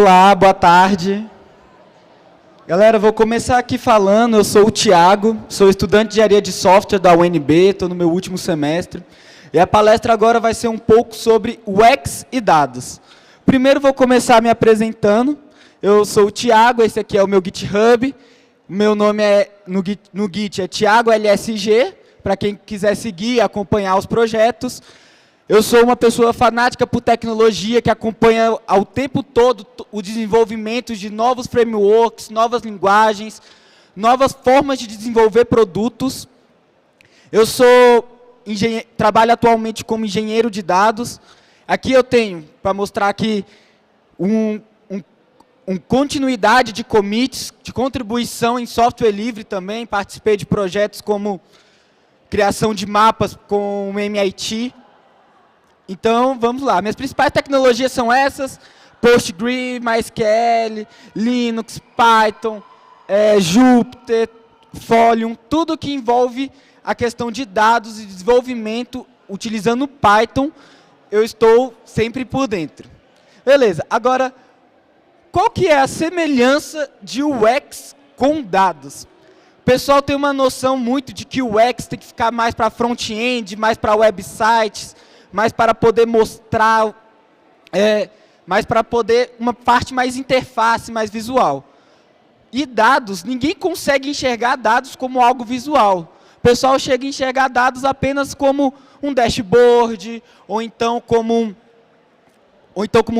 Olá, boa tarde. Galera, vou começar aqui falando, eu sou o Thiago, sou estudante de engenharia de software da UNB, estou no meu último semestre. E a palestra agora vai ser um pouco sobre UX e dados. Primeiro vou começar me apresentando. Eu sou o Thiago, esse aqui é o meu GitHub. Meu nome no Git é Thiago LSG, para quem quiser seguir e acompanhar os projetos. Eu sou uma pessoa fanática por tecnologia, que acompanha ao tempo todo o desenvolvimento de novos frameworks, novas linguagens, novas formas de desenvolver produtos. Eu trabalho atualmente como engenheiro de dados. Aqui eu tenho, para mostrar aqui, uma continuidade de commits, de contribuição em software livre também. Participei de projetos como criação de mapas com o MIT. Então, vamos lá. Minhas principais tecnologias são essas: PostgreSQL, MySQL, Linux, Python, Jupyter, Folium, tudo que envolve a questão de dados e desenvolvimento utilizando Python, eu estou sempre por dentro. Beleza, agora, qual que é a semelhança de UX com dados? O pessoal tem uma noção muito de que o UX tem que ficar mais para front-end, mais para websites, mais para poder mostrar, mais para poder uma parte mais interface, mais visual. E dados, ninguém consegue enxergar dados como algo visual. O pessoal chega a enxergar dados apenas como um dashboard, ou então como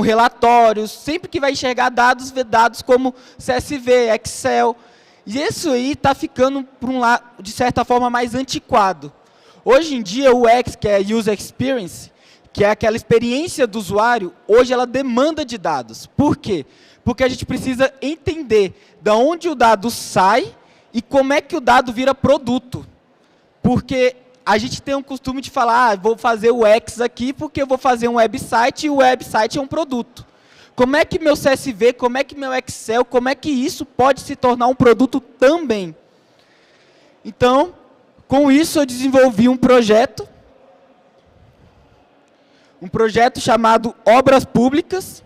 relatórios. Sempre que vai enxergar dados, vê dados como CSV, Excel. E isso aí está ficando, por um lado, de certa forma, mais antiquado. Hoje em dia, o UX, que é User Experience, que é aquela experiência do usuário, hoje ela demanda de dados. Por quê? Porque a gente precisa entender de onde o dado sai e como é que o dado vira produto. Porque a gente tem um costume de falar, vou fazer o UX aqui porque eu vou fazer um website e o website é um produto. Como é que meu CSV, como é que meu Excel, como é que isso pode se tornar um produto também? Então, com isso eu desenvolvi um projeto chamado Obras Públicas.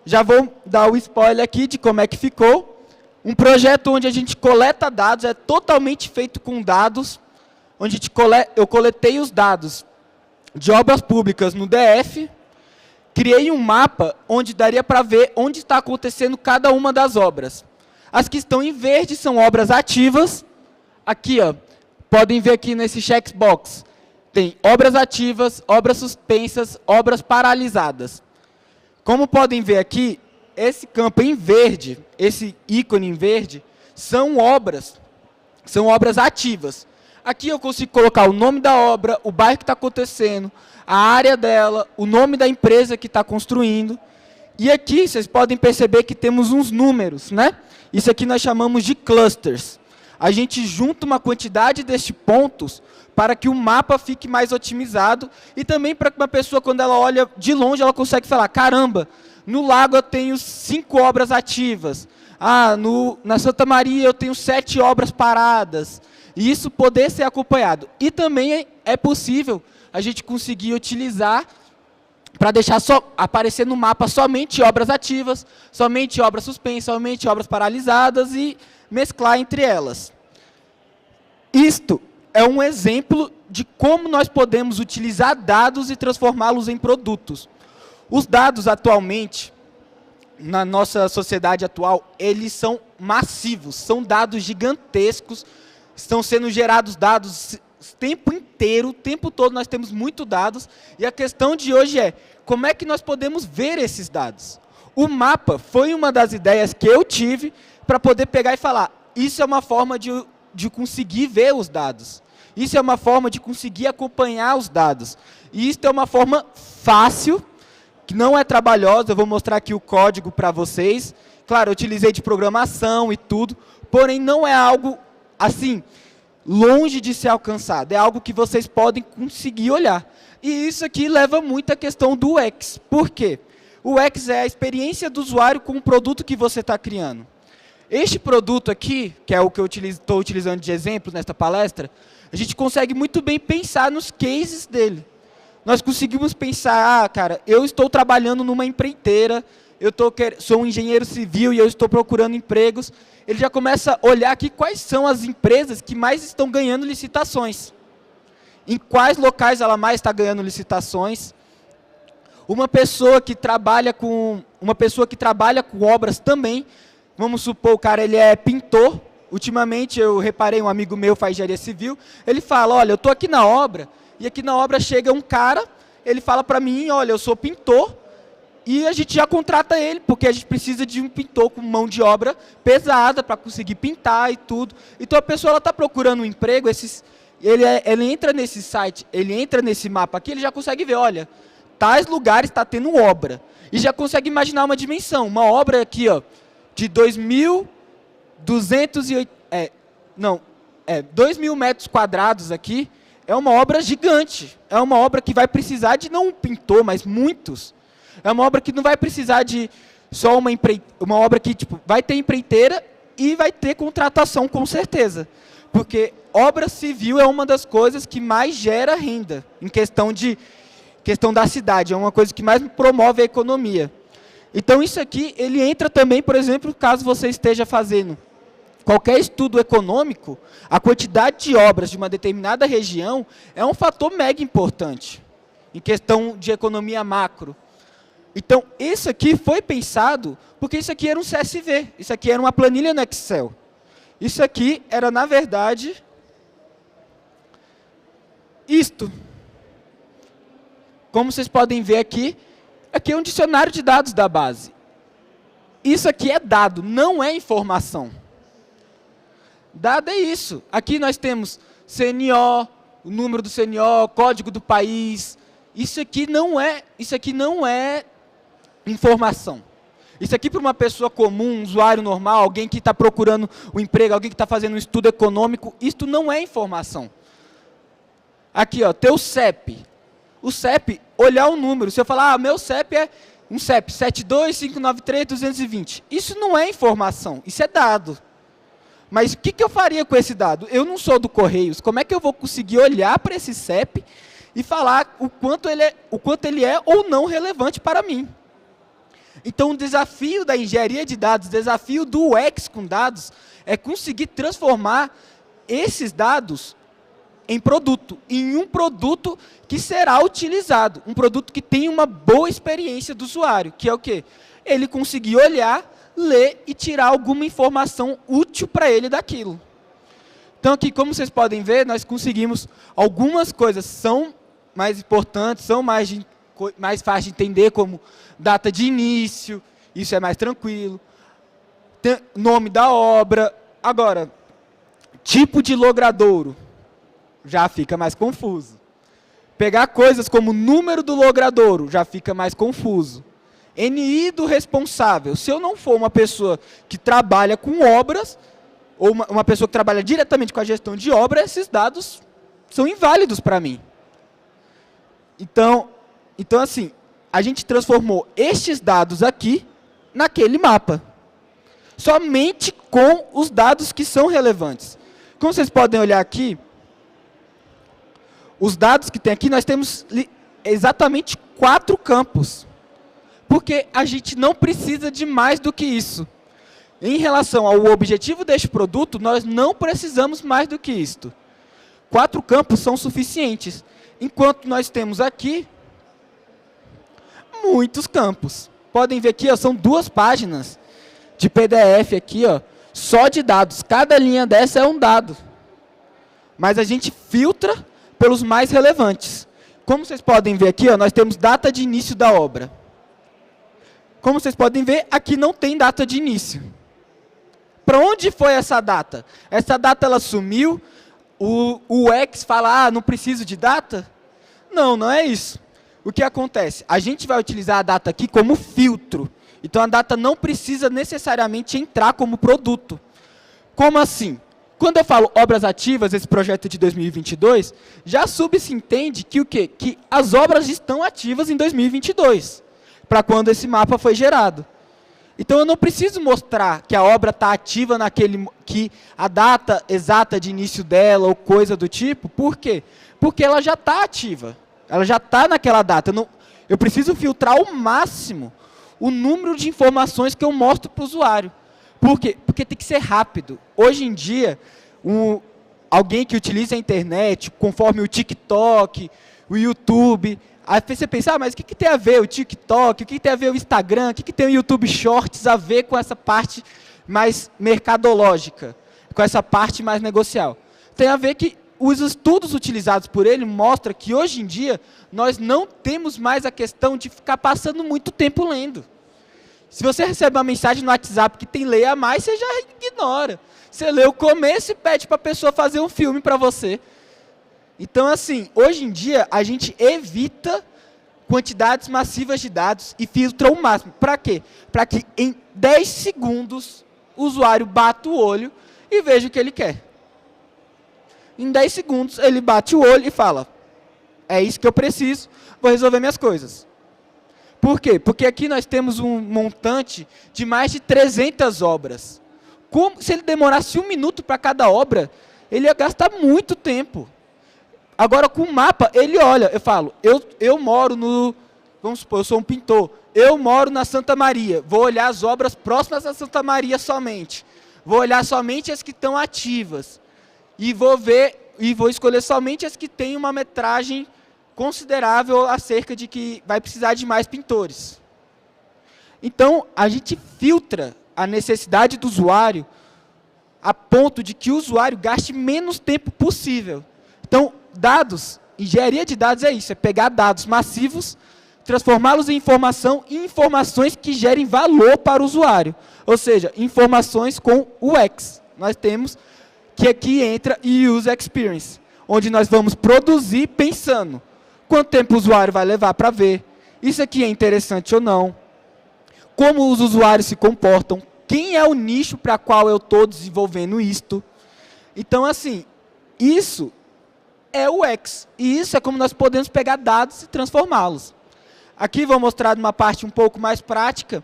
Já vou dar o spoiler aqui de como é que ficou. Um projeto onde a gente coleta dados, é totalmente feito com dados, onde eu coletei os dados de obras públicas no DF, criei um mapa onde daria para ver onde está acontecendo cada uma das obras. As que estão em verde são obras ativas. Aqui, ó, podem ver aqui nesse checkbox. Tem obras ativas, obras suspensas, obras paralisadas. Como podem ver aqui, esse campo em verde, esse ícone em verde, são obras ativas. Aqui eu consigo colocar o nome da obra, o bairro que está acontecendo, a área dela, o nome da empresa que está construindo. E aqui vocês podem perceber que temos uns números, né? Isso aqui nós chamamos de clusters. A gente junta uma quantidade destes pontos para que o mapa fique mais otimizado e também para que uma pessoa, quando ela olha de longe, ela consegue falar, caramba, no lago eu tenho 5 obras ativas, na Santa Maria eu tenho 7 obras paradas, e isso poder ser acompanhado. E também é possível a gente conseguir utilizar para deixar aparecer no mapa somente obras ativas, somente obras suspensas, somente obras paralisadas e mesclar entre elas. Isto é um exemplo de como nós podemos utilizar dados e transformá-los em produtos. Os dados atualmente, na nossa sociedade atual, eles são massivos, são dados gigantescos, estão sendo gerados dados o tempo inteiro, o tempo todo nós temos muitos dados, e a questão de hoje é, como é que nós podemos ver esses dados? O mapa foi uma das ideias que eu tive para poder pegar e falar, isso é uma forma de conseguir ver os dados. Isso é uma forma de conseguir acompanhar os dados. E isso é uma forma fácil, que não é trabalhosa. Eu vou mostrar aqui o código para vocês. Claro, eu utilizei de programação e tudo, porém não é algo assim, longe de ser alcançado. É algo que vocês podem conseguir olhar. E isso aqui leva muito à questão do UX. Por quê? O UX é a experiência do usuário com o produto que você está criando. Este produto aqui, que é o que eu estou utilizando de exemplo nesta palestra, a gente consegue muito bem pensar nos cases dele. Nós conseguimos pensar, cara, eu estou trabalhando numa empreiteira, sou um engenheiro civil e eu estou procurando empregos, ele já começa a olhar aqui quais são as empresas que mais estão ganhando licitações. Em quais locais ela mais está ganhando licitações. Uma pessoa que trabalha com obras também, vamos supor, o cara ele é pintor. Ultimamente eu reparei, um amigo meu faz engenharia civil, ele fala, olha, eu estou aqui na obra, e aqui na obra chega um cara, ele fala para mim, olha, eu sou pintor, e a gente já contrata ele, porque a gente precisa de um pintor com mão de obra pesada para conseguir pintar e tudo. Então a pessoa está procurando um emprego, ele entra nesse site, ele entra nesse mapa aqui, ele já consegue ver, olha, tais lugares está tendo obra. E já consegue imaginar uma dimensão, uma obra aqui, ó, de 2.000 metros quadrados aqui, é uma obra gigante. É uma obra que vai precisar de não um pintor, mas muitos. É uma obra que não vai precisar de só uma obra que tipo, vai ter empreiteira e vai ter contratação com certeza. Porque obra civil é uma das coisas que mais gera renda, em questão da cidade, é uma coisa que mais promove a economia. Então isso aqui, ele entra também, por exemplo, caso você esteja fazendo qualquer estudo econômico, a quantidade de obras de uma determinada região é um fator mega importante, em questão de economia macro. Então, isso aqui foi pensado, porque isso aqui era um CSV, isso aqui era uma planilha no Excel. Isso aqui era, na verdade, isto. Como vocês podem ver aqui é um dicionário de dados da base. Isso aqui é dado, não é informação. Dado é isso. Aqui nós temos CNO, o número do CNO, código do país. Isso aqui não é informação. Isso aqui para uma pessoa comum, um usuário normal, alguém que está procurando um emprego, alguém que está fazendo um estudo econômico, isto não é informação. Aqui, ó, teu CEP. O CEP, olhar o número. Se eu falar, meu CEP é um CEP 72593-220. Isso não é informação, isso é dado. Mas o que eu faria com esse dado? Eu não sou do Correios. Como é que eu vou conseguir olhar para esse CEP e falar o quanto ele é ou não relevante para mim? Então, o desafio da engenharia de dados, o desafio do UX com dados, é conseguir transformar esses dados em um produto que será utilizado, um produto que tem uma boa experiência do usuário, que é o quê? Ele conseguir olhar, ler e tirar alguma informação útil para ele daquilo. Então aqui, como vocês podem ver, nós conseguimos algumas coisas são mais importantes, são mais fáceis de entender, como data de início, isso é mais tranquilo, nome da obra. Agora, tipo de logradouro, já fica mais confuso. Pegar coisas como número do logradouro, já fica mais confuso. NI do responsável. Se eu não for uma pessoa que trabalha com obras, ou uma pessoa que trabalha diretamente com a gestão de obra, esses dados são inválidos para mim. Então, assim, a gente transformou estes dados aqui naquele mapa. Somente com os dados que são relevantes. Como vocês podem olhar aqui, os dados que tem aqui, nós temos exatamente 4 campos. Porque a gente não precisa de mais do que isso. Em relação ao objetivo deste produto, nós não precisamos mais do que isto. 4 campos são suficientes. Enquanto nós temos aqui muitos campos. Podem ver aqui, ó, são 2 páginas de PDF aqui, ó, só de dados. Cada linha dessa é um dado. Mas a gente filtra pelos mais relevantes. Como vocês podem ver aqui, ó, nós temos data de início da obra. Como vocês podem ver, aqui não tem data de início. Para onde foi essa data? Essa data ela sumiu, o UX fala, não preciso de data? Não, não é isso. O que acontece? A gente vai utilizar a data aqui como filtro. Então, a data não precisa necessariamente entrar como produto. Como assim? Quando eu falo obras ativas, esse projeto de 2022, já subentende que o quê? Que as obras estão ativas em 2022, para quando esse mapa foi gerado. Então, eu não preciso mostrar que a obra está ativa que a data exata de início dela ou coisa do tipo. Por quê? Porque ela já está ativa. Ela já está naquela data. Eu preciso filtrar ao máximo o número de informações que eu mostro para o usuário. Por quê? Porque tem que ser rápido. Hoje em dia, alguém que utiliza a internet, conforme o TikTok, o YouTube, aí você pensa, mas o que tem a ver o TikTok, o que tem a ver o Instagram, o que tem o YouTube Shorts a ver com essa parte mais mercadológica, com essa parte mais negocial? Tem a ver que os estudos utilizados por ele mostram que hoje em dia nós não temos mais a questão de ficar passando muito tempo lendo. Se você recebe uma mensagem no WhatsApp que tem leia mais, você já ignora. Você lê o começo e pede para a pessoa fazer um filme para você. Então, assim, hoje em dia, a gente evita quantidades massivas de dados e filtra o máximo. Para quê? Para que em 10 segundos o usuário bata o olho e veja o que ele quer. Em 10 segundos ele bate o olho e fala, é isso que eu preciso, vou resolver minhas coisas. Por quê? Porque aqui nós temos um montante de mais de 300 obras. Se ele demorasse 1 minuto para cada obra, ele ia gastar muito tempo. Agora, com o mapa, ele olha, eu falo, eu moro no, vamos supor, eu sou um pintor, eu moro na Santa Maria, vou olhar as obras próximas à Santa Maria somente. Vou olhar somente as que estão ativas. E vou escolher somente as que têm uma metragem considerável acerca de que vai precisar de mais pintores. Então, a gente filtra a necessidade do usuário a ponto de que o usuário gaste menos tempo possível. Então, dados, engenharia de dados é isso, é pegar dados massivos, transformá-los em informação e informações que gerem valor para o usuário. Ou seja, informações com UX. Nós temos que aqui entra o User Experience, onde nós vamos produzir pensando quanto tempo o usuário vai levar para ver, isso aqui é interessante ou não, como os usuários se comportam, quem é o nicho para qual eu estou desenvolvendo isto. Então, assim, isso é o UX, e isso é como nós podemos pegar dados e transformá-los. Aqui vou mostrar uma parte um pouco mais prática,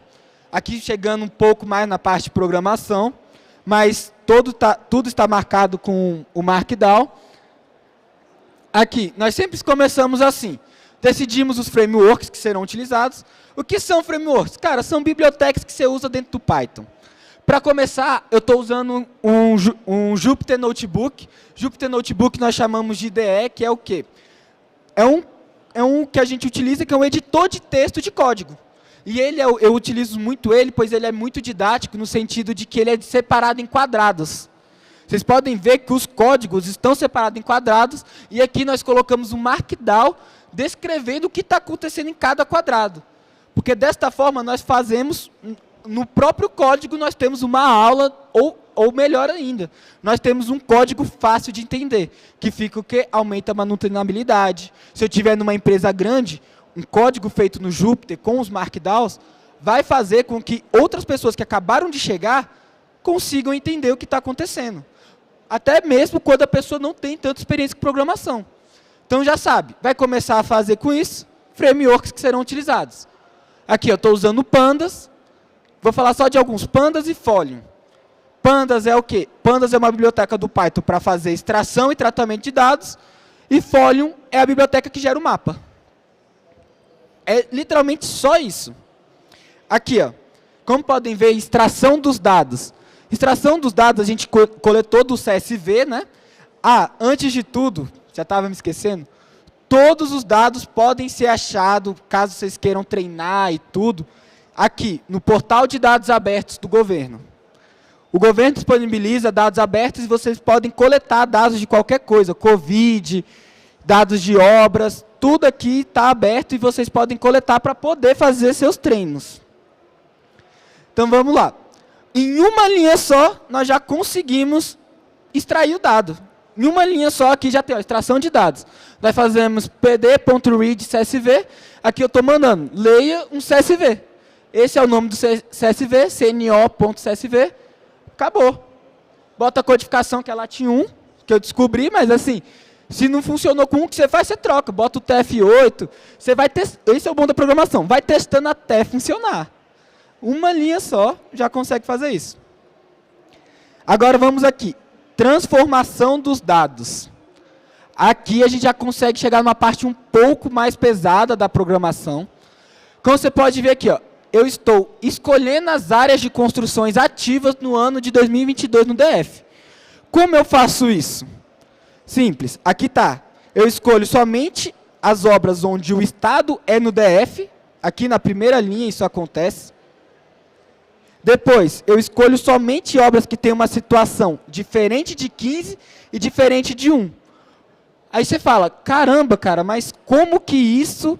aqui chegando um pouco mais na parte de programação, mas tudo está marcado com o Markdown. Aqui, nós sempre começamos assim. Decidimos os frameworks que serão utilizados. O que são frameworks? Cara, são bibliotecas que você usa dentro do Python. Para começar, eu estou usando um Jupyter Notebook. Jupyter Notebook nós chamamos de IDE, que é o quê? É um que a gente utiliza, que é um editor de texto de código. E eu utilizo muito ele, pois ele é muito didático, no sentido de que ele é separado em quadrados. Vocês podem ver que os códigos estão separados em quadrados, e aqui nós colocamos um Markdown descrevendo o que está acontecendo em cada quadrado. Porque desta forma nós fazemos, no próprio código nós temos uma aula, ou melhor ainda, nós temos um código fácil de entender, que fica o quê? Aumenta a manutenabilidade. Se eu estiver numa empresa grande, um código feito no Jupyter com os Markdowns vai fazer com que outras pessoas que acabaram de chegar consigam entender o que está acontecendo. Até mesmo quando a pessoa não tem tanta experiência com programação. Então já sabe, vai começar a fazer com isso frameworks que serão utilizados. Aqui eu estou usando Pandas, vou falar só de alguns, Pandas e Folium. Pandas é o quê? Pandas é uma biblioteca do Python para fazer extração e tratamento de dados, e Folium é a biblioteca que gera o mapa. É literalmente só isso. Aqui, ó, como podem ver, extração dos dados. Extração dos dados a gente coletou do CSV, né? Antes de tudo, já estava me esquecendo, todos os dados podem ser achados, caso vocês queiram treinar e tudo, aqui, no portal de dados abertos do governo. O governo disponibiliza dados abertos e vocês podem coletar dados de qualquer coisa, Covid, dados de obras, tudo aqui está aberto e vocês podem coletar para poder fazer seus treinos. Então, vamos lá. Em uma linha só, nós já conseguimos extrair o dado. Em uma linha só, aqui já tem a extração de dados. Nós fazemos pd.read CSV. Aqui eu estou mandando, leia um CSV. Esse é o nome do CSV, cno.csv. Acabou. Bota a codificação, que é Latin 1, que eu descobri, mas assim, se não funcionou com um, que você faz, você troca. Bota o TF8, você vai testar. Esse é o bom da programação. Vai testando até funcionar. Uma linha só já consegue fazer isso. Agora vamos aqui. Transformação dos dados. Aqui a gente já consegue chegar numa parte um pouco mais pesada da programação. Como você pode ver aqui, ó, eu estou escolhendo as áreas de construções ativas no ano de 2022 no DF. Como eu faço isso? Simples, aqui está. Eu escolho somente as obras onde o estado é no DF, aqui na primeira linha isso acontece. Depois, eu escolho somente obras que têm uma situação diferente de 15 e diferente de 1. Aí você fala, caramba, cara, mas como que isso,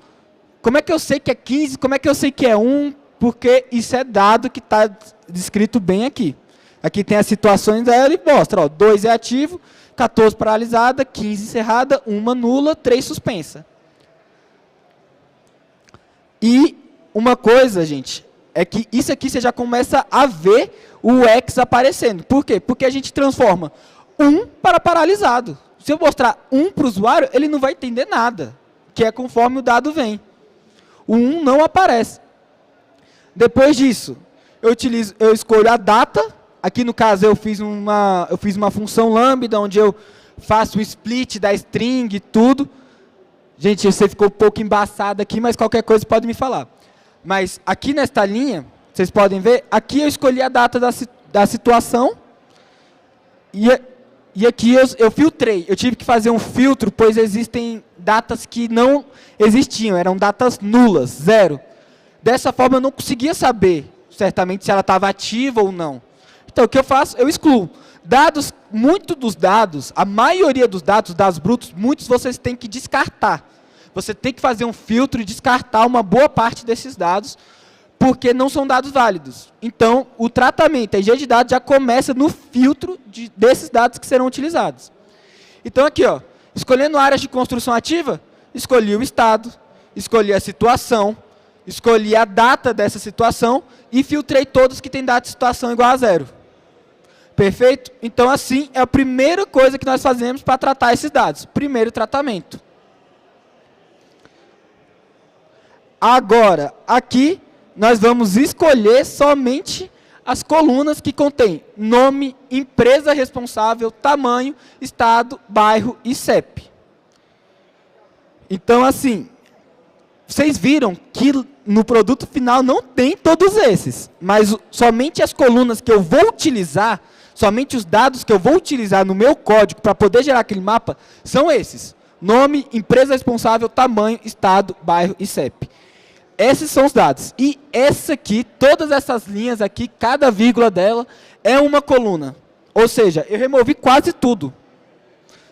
como é que eu sei que é 15, como é que eu sei que é 1? Porque isso é dado que está descrito bem aqui. Aqui tem as situações, aí ele mostra, ó, 2 é ativo, 14 paralisada, 15 encerrada, 1 nula, 3 suspensa. E uma coisa, gente, é que isso aqui você já começa a ver o X aparecendo. Por quê? Porque a gente transforma 1 para paralisado. Se eu mostrar 1 para o usuário, ele não vai entender nada, que é conforme o dado vem. O 1 não aparece. Depois disso, eu escolho a data. Aqui no caso eu fiz uma função lambda, onde eu faço o split da string e tudo. Gente, você ficou um pouco embaçado aqui, mas qualquer coisa pode me falar. Mas aqui nesta linha, vocês podem ver, aqui eu escolhi a data da situação. E aqui eu filtrei. Eu tive que fazer um filtro, pois existem datas que não existiam, eram datas nulas, 0. Dessa forma eu não conseguia saber, certamente, se ela estava ativa ou não. Então o que eu faço? Eu excluo. Muito dos dados, a maioria dos dados brutos, muitos vocês têm que descartar. Você tem que fazer um filtro e descartar uma boa parte desses dados, porque não são dados válidos. Então, o tratamento, a engenharia de dados já começa no filtro desses dados que serão utilizados. Então, aqui, ó, escolhendo áreas de construção ativa, escolhi o estado, escolhi a situação, escolhi a data dessa situação e filtrei todos que têm data de situação igual a 0. Perfeito? Então, assim, é a primeira coisa que nós fazemos para tratar esses dados. Primeiro tratamento. Agora, aqui, nós vamos escolher somente as colunas que contêm nome, empresa responsável, tamanho, estado, bairro e CEP. Então, assim, vocês viram que no produto final não tem todos esses, mas somente as colunas que eu vou utilizar, somente os dados que eu vou utilizar no meu código para poder gerar aquele mapa, são esses. Nome, empresa responsável, tamanho, estado, bairro e CEP. Esses são os dados. E essa aqui, todas essas linhas aqui, cada vírgula dela é uma coluna. Ou seja, eu removi quase tudo.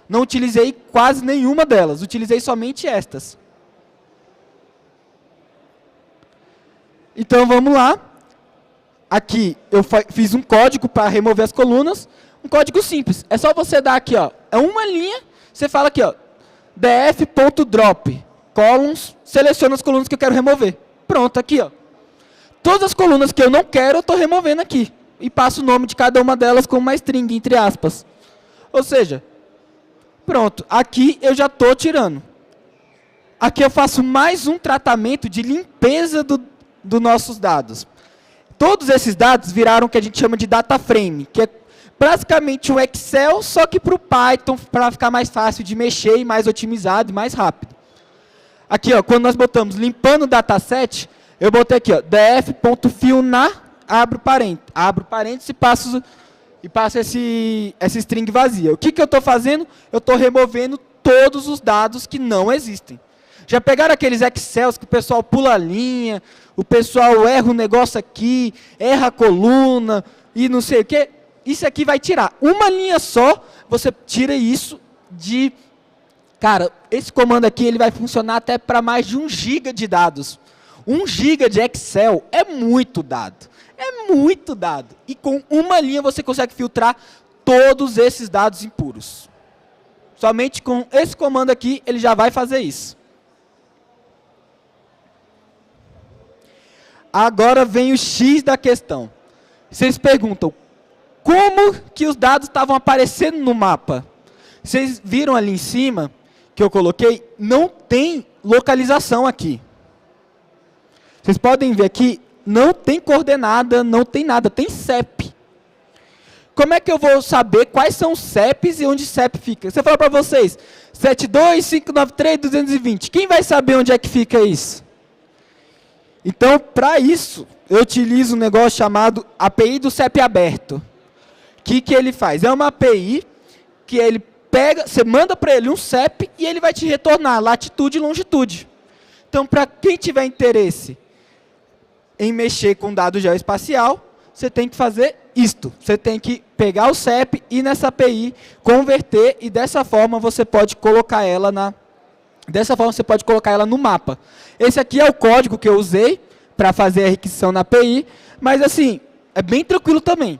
Não utilizei quase nenhuma delas, utilizei somente estas. Então vamos lá. Aqui eu fiz um código para remover as colunas. Um código simples. É só você dar aqui, ó, é uma linha, você fala aqui, ó, df.drop. Columns, seleciona as colunas que eu quero remover. Pronto, aqui, ó. Todas as colunas que eu não quero, eu estou removendo aqui. E passo o nome de cada uma delas com uma string, entre aspas. Ou seja, pronto, aqui eu já estou tirando. Aqui eu faço mais um tratamento de limpeza dos nossos dados. Todos esses dados viraram o que a gente chama de data frame, que é basicamente um Excel, só que para o Python, para ficar mais fácil de mexer e mais otimizado e mais rápido. Aqui, ó, quando nós botamos limpando o dataset, eu botei aqui, ó, df.fillNar, abro parênteses e passo essa string vazia. O que eu estou fazendo? Eu estou removendo todos os dados que não existem. Já pegaram aqueles Excels que o pessoal pula a linha, o pessoal erra o negócio aqui, erra a coluna e não sei o quê? Isso aqui vai tirar. Uma linha só, você tira isso de... Cara, esse comando aqui ele vai funcionar até para mais de 1 GB de dados. 1 GB de Excel é muito dado. É muito dado. E com uma linha você consegue filtrar todos esses dados impuros. Somente com esse comando aqui ele já vai fazer isso. Agora vem o X da questão. Vocês perguntam, como que os dados estavam aparecendo no mapa? Vocês viram ali em cima que eu coloquei? Não tem localização aqui. Vocês podem ver aqui, não tem coordenada, não tem nada, tem CEP. Como é que eu vou saber quais são os CEPs e onde CEP fica? Você fala para vocês, 72, 593, 220. Quem vai saber onde é que fica isso? Então, para isso, eu utilizo um negócio chamado API do CEP aberto. O que ele faz? É uma API que ele pega, você manda para ele um CEP e ele vai te retornar latitude e longitude. Então, para quem tiver interesse em mexer com dado geoespacial, você tem que fazer isto. Você tem que pegar o CEP e nessa API converter e dessa forma você pode colocar ela no mapa. Esse aqui é o código que eu usei para fazer a requisição na API, mas assim, é bem tranquilo também.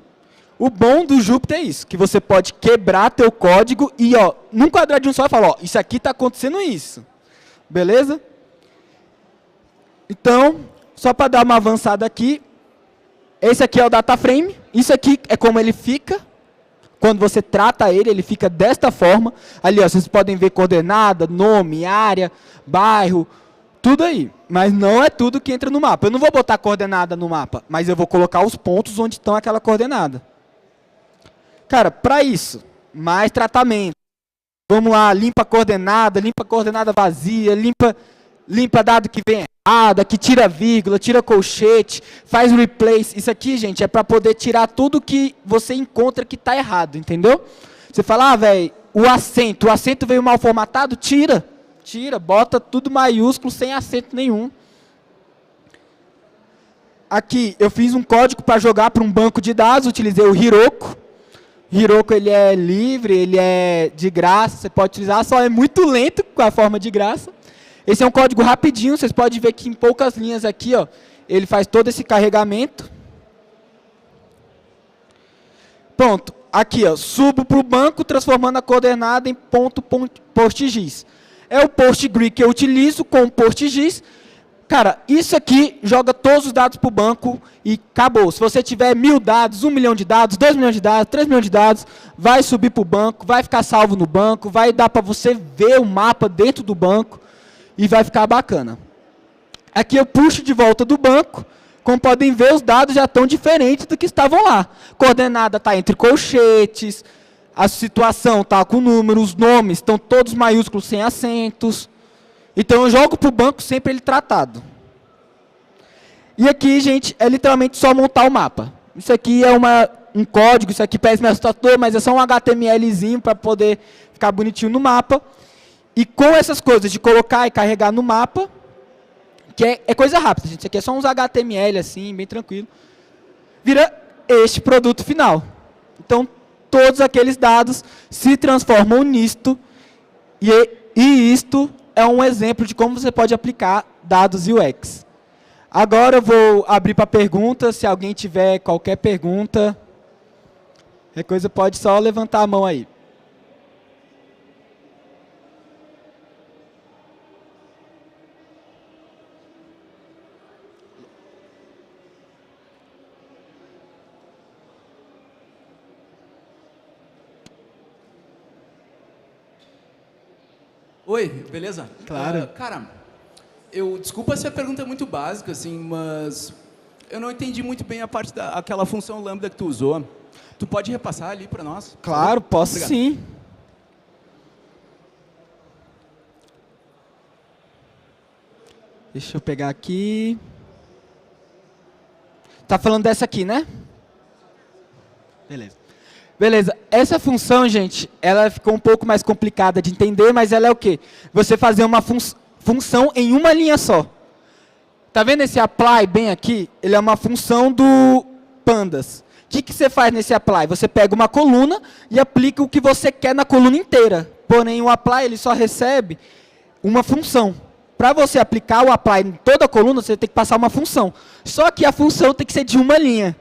O bom do Jupyter é isso, que você pode quebrar teu código e, ó, num quadradinho só, fala, ó, isso aqui está acontecendo isso. Beleza? Então, só para dar uma avançada aqui, esse aqui é o data frame, isso aqui é como ele fica. Quando você trata ele, ele fica desta forma. Ali, ó, vocês podem ver coordenada, nome, área, bairro, tudo aí. Mas não é tudo que entra no mapa. Eu não vou botar coordenada no mapa, mas eu vou colocar os pontos onde estão aquela coordenada. Cara, para isso, mais tratamento. Vamos lá, limpa coordenada vazia, limpa dado que vem errado, aqui tira vírgula, tira colchete, faz replace. Isso aqui, gente, é para poder tirar tudo que você encontra que está errado, entendeu? Você fala, velho, o acento veio mal formatado, tira, bota tudo maiúsculo, sem acento nenhum. Aqui, eu fiz um código para jogar para um banco de dados, utilizei o Heroku. Heroku, ele é livre, ele é de graça, você pode utilizar, só é muito lento com a forma de graça. Esse é um código rapidinho, vocês podem ver que em poucas linhas aqui, ó, ele faz todo esse carregamento. Pronto, aqui, ó, subo para o banco, transformando a coordenada em ponto PostGIS. É o PostGrid que eu utilizo com o PostGIS. Cara, isso aqui joga todos os dados para o banco e acabou. Se você tiver 1000 dados, 1 milhão de dados, 2 milhões de dados, 3 milhões de dados, vai subir para o banco, vai ficar salvo no banco, vai dar para você ver o mapa dentro do banco e vai ficar bacana. Aqui eu puxo de volta do banco, como podem ver, os dados já estão diferentes do que estavam lá. Coordenada está entre colchetes, a situação está com números, os nomes estão todos maiúsculos sem acentos. Então, eu jogo para o banco sempre ele tratado. E aqui, gente, é literalmente só montar o mapa. Isso aqui é um código, isso aqui parece meu assustador, mas é só um HTMLzinho para poder ficar bonitinho no mapa. E com essas coisas de colocar e carregar no mapa, que é coisa rápida, gente. Isso aqui é só uns HTML, assim, bem tranquilo. Vira este produto final. Então, todos aqueles dados se transformam nisto. E isto é um exemplo de como você pode aplicar dados UX. Agora eu vou abrir para perguntas. Se alguém tiver qualquer pergunta, qualquer coisa pode só levantar a mão aí. Oi, beleza? Claro. Cara, desculpa se a pergunta é muito básica, assim, mas eu não entendi muito bem a parte daquela função lambda que tu usou. Tu pode repassar ali para nós? Claro, posso. Obrigado. Sim. Deixa eu pegar aqui. Tá falando dessa aqui, né? Beleza. Beleza, essa função, gente, ela ficou um pouco mais complicada de entender, mas ela é o quê? Você fazer uma função em uma linha só. Tá vendo esse apply bem aqui? Ele é uma função do pandas. O que você faz nesse apply? Você pega uma coluna e aplica o que você quer na coluna inteira. Porém, o apply ele só recebe uma função. Para você aplicar o apply em toda a coluna, você tem que passar uma função. Só que a função tem que ser de uma linha.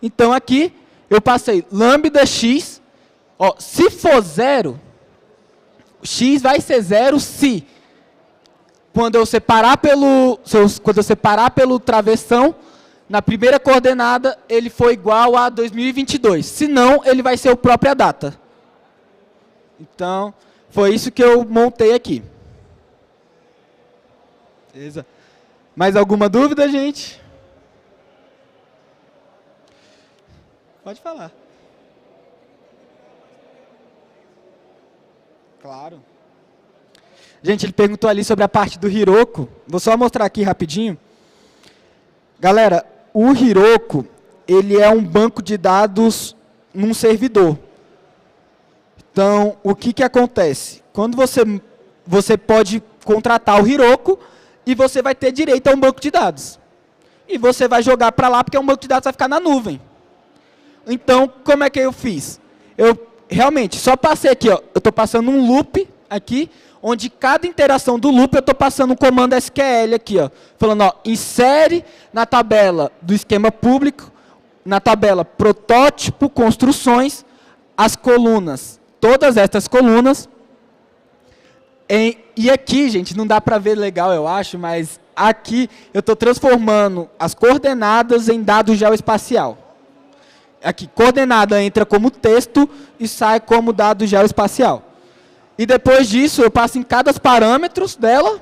Então, aqui eu passei lambda x, ó, se for 0, x vai ser 0 se, quando eu separar pelo travessão, na primeira coordenada, ele for igual a 2022. Se não, ele vai ser a própria data. Então, foi isso que eu montei aqui. Beleza? Mais alguma dúvida, gente? Pode falar. Claro. Gente, ele perguntou ali sobre a parte do Heroku. Vou só mostrar aqui rapidinho. Galera, o Heroku, ele é um banco de dados num servidor. Então, o que acontece? Quando você pode contratar o Heroku e você vai ter direito a um banco de dados. E você vai jogar para lá porque um banco de dados vai ficar na nuvem. Então, como é que eu fiz? Eu realmente só passei aqui, ó, eu estou passando um loop aqui, onde cada interação do loop eu estou passando um comando SQL aqui, ó, falando, ó, insere na tabela do esquema público, na tabela protótipo, construções, as colunas, todas estas colunas. E aqui, gente, não dá para ver legal, eu acho, mas aqui eu estou transformando as coordenadas em dado geoespacial. Aqui, coordenada entra como texto e sai como dado geoespacial. E depois disso, eu passo em cada parâmetros dela.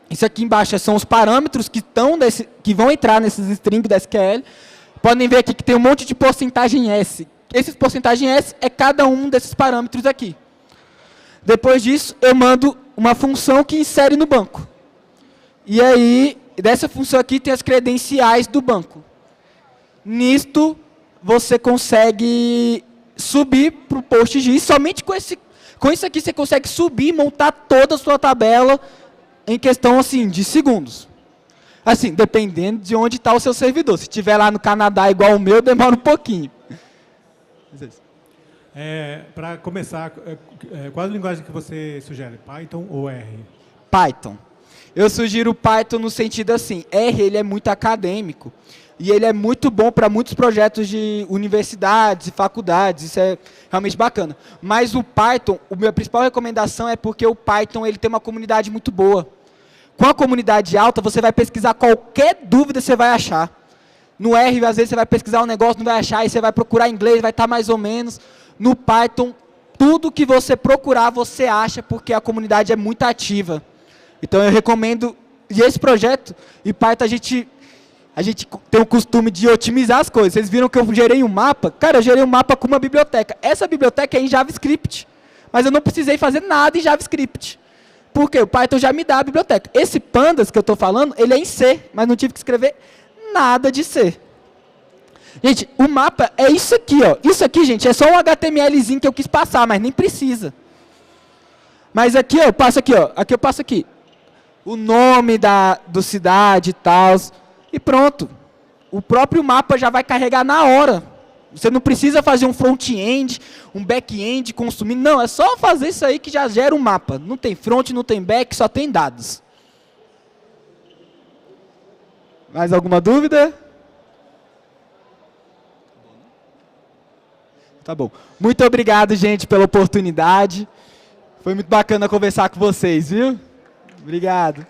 Isso aqui embaixo são os parâmetros que vão entrar nesses strings da SQL. Podem ver aqui que tem um monte de porcentagem S. Esses porcentagem S é cada um desses parâmetros aqui. Depois disso, eu mando uma função que insere no banco. E aí, dessa função aqui tem as credenciais do banco. Nisto, você consegue subir para o PostGIS. Somente com isso aqui você consegue subir e montar toda a sua tabela em questão assim, de segundos. Assim, dependendo de onde está o seu servidor. Se estiver lá no Canadá igual o meu, demora um pouquinho. Para começar, qual a linguagem que você sugere? Python ou R? Python. Eu sugiro Python no sentido assim, R ele é muito acadêmico. E ele é muito bom para muitos projetos de universidades e faculdades, isso é realmente bacana. Mas o Python, a minha principal recomendação é porque o Python ele tem uma comunidade muito boa. Com a comunidade alta, você vai pesquisar qualquer dúvida, você vai achar. No R, às vezes, você vai pesquisar um negócio, não vai achar, aí você vai procurar em inglês, vai estar mais ou menos. No Python, tudo que você procurar, você acha, porque a comunidade é muito ativa. Então, eu recomendo, e esse projeto, em Python, a gente tem o costume de otimizar as coisas. Vocês viram que eu gerei um mapa? Cara, eu gerei um mapa com uma biblioteca. Essa biblioteca é em JavaScript. Mas eu não precisei fazer nada em JavaScript. Por quê? O Python já me dá a biblioteca. Esse Pandas que eu estou falando, ele é em C, mas não tive que escrever nada de C. Gente, o mapa é isso aqui, ó. Isso aqui, gente, é só um HTMLzinho que eu quis passar, mas nem precisa. Mas aqui, ó, eu passo aqui, ó. Aqui eu passo aqui. O nome do cidade e tal. E pronto. O próprio mapa já vai carregar na hora. Você não precisa fazer um front-end, um back-end, consumir. Não, é só fazer isso aí que já gera um mapa. Não tem front, não tem back, só tem dados. Mais alguma dúvida? Tá bom. Muito obrigado, gente, pela oportunidade. Foi muito bacana conversar com vocês, viu? Obrigado.